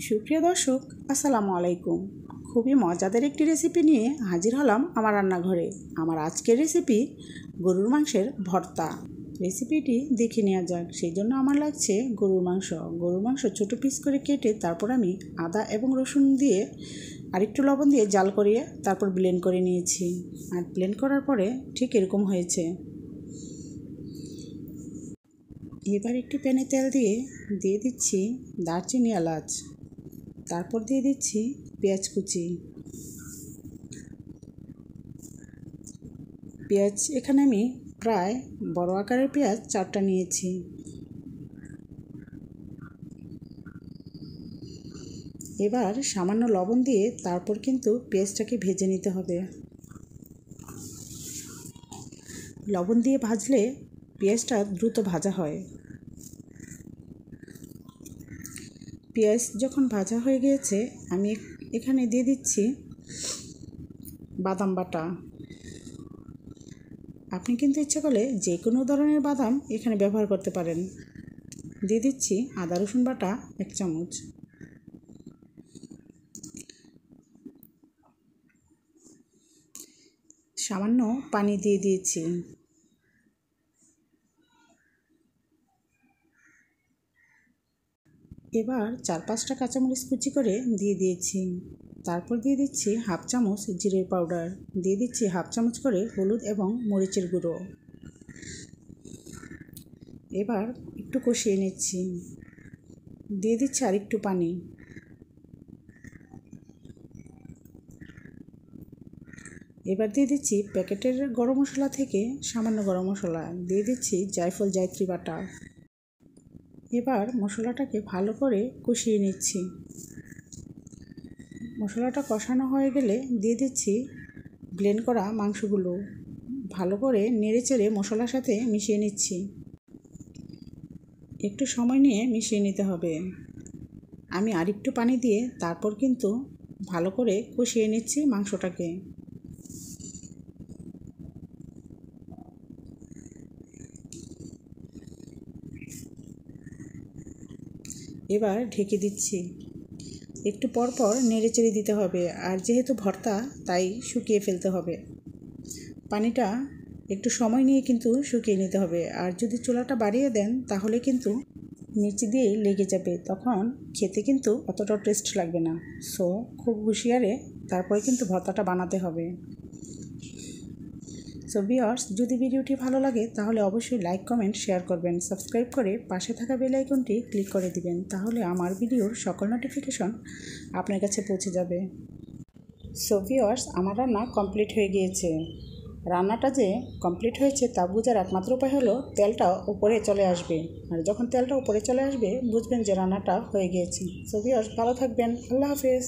সুপ্রিয় দর্শক, আসসালামু আলাইকুম। খুবই মজাদার একটি রেসিপি নিয়ে হাজির হলাম আমার রান্নাঘরে। আমার আজকের রেসিপি গরুর মাংসের ভর্তা। রেসিপিটি দেখে নেওয়া যাক। সেই জন্য আমার লাগছে গরুর মাংস ছোটো পিস করে কেটে তারপর আমি আদা এবং রসুন দিয়ে আরেকটু লবণ দিয়ে জাল করিয়ে তারপর ব্লেন্ড করে নিয়েছি। আর ব্লেন্ড করার পরে ঠিক এরকম হয়েছে। এবার একটি প্যানে তেল দিয়ে দিচ্ছি দারচিনি, এলাচ, তারপর দিয়ে দিচ্ছি পেঁয়াজ কুচি। পেঁয়াজ এখানে আমি প্রায় বড় আকারের পেঁয়াজ 4টা নিয়েছি। এবার সামান্য লবণ দিয়ে তারপর কিন্তু পেঁয়াজটাকে ভেজে নিতে হবে। লবণ দিয়ে ভাজলে পেঁয়াজটা দ্রুত ভাজা হয়। পেঁয়াজ যখন ভাজা হয়ে গিয়েছে আমি এখানে দিয়ে দিচ্ছি বাদাম বাটা। আপনি কিন্তু ইচ্ছা করলে যে কোনো ধরনের বাদাম এখানে ব্যবহার করতে পারেন। দিয়ে দিচ্ছি আদা রসুন বাটা 1 চামচ। সামান্য পানি দিয়ে দিয়েছি। এবার 4-5টা কাঁচামরিচ কুচি করে দিয়ে দিয়েছি। তারপর দিয়ে দিচ্ছি 1/2 চামচ জিরে পাউডার, দিয়ে দিচ্ছি 1/2 চামচ করে হলুদ এবং মরিচের গুঁড়ো। এবার একটু কষিয়ে নিচ্ছি। দিয়ে দিচ্ছি আরেকটু পানি। এবার দিয়ে দিচ্ছি প্যাকেটের গরম মশলা থেকে সামান্য গরম মশলা, দিয়ে দিচ্ছি জায়ফল জায়ত্রী বাটা। এবার মশলাটাকে ভালো করে কষিয়ে নিচ্ছি। মশলাটা কষানো হয়ে গেলে দিয়ে দিচ্ছি ব্লেন্ড করা মাংসগুলো। ভালো করে নেড়েচেড়ে মশলার সাথে মিশিয়ে নিচ্ছি। একটু সময় নিয়ে মিশিয়ে নিতে হবে। আমি আরেকটু পানি দিয়ে তারপর কিন্তু ভালো করে কষিয়ে নিচ্ছি মাংসটাকে। এবার ঢেকে দিচ্ছি। একটু পর পর নেড়েচেড়ে দিতে হবে। আর যেহেতু ভর্তা তাই শুকিয়ে ফেলতে হবে। পানিটা একটু সময় নিয়ে কিন্তু শুকিয়ে নিতে হবে। আর যদি চুলাটা বাড়িয়ে দেন তাহলে কিন্তু নিচে দিয়েই লেগে যাবে, তখন খেতে কিন্তু অতটা টেস্ট লাগবে না। সো খুব হুঁশিয়ারে তারপরে কিন্তু ভর্তাটা বানাতে হবে। সো ভিউয়ার্স, যদি ভিডিওটি ভালো লাগে তাহলে অবশ্যই লাইক, কমেন্ট, শেয়ার করবেন। সাবস্ক্রাইব করে পাশে থাকা বেল আইকনটি ক্লিক করে দিবেন, তাহলে আমার ভিডিওর সকল নোটিফিকেশন আপনার কাছে পৌঁছে যাবে। সো ভিউয়ার্স, আমার রান্না কমপ্লিট হয়ে গিয়েছে। রান্নাটা যে কমপ্লিট হয়েছে তা বোঝার একমাত্র উপায় হলো তেলটা উপরে চলে আসবে। আর যখন তেলটা উপরে চলে আসবে বুঝবেন যে রান্নাটা হয়ে গিয়েছে। সো ভিউয়ার্স, ভালো থাকবেন। আল্লাহ হাফেজ।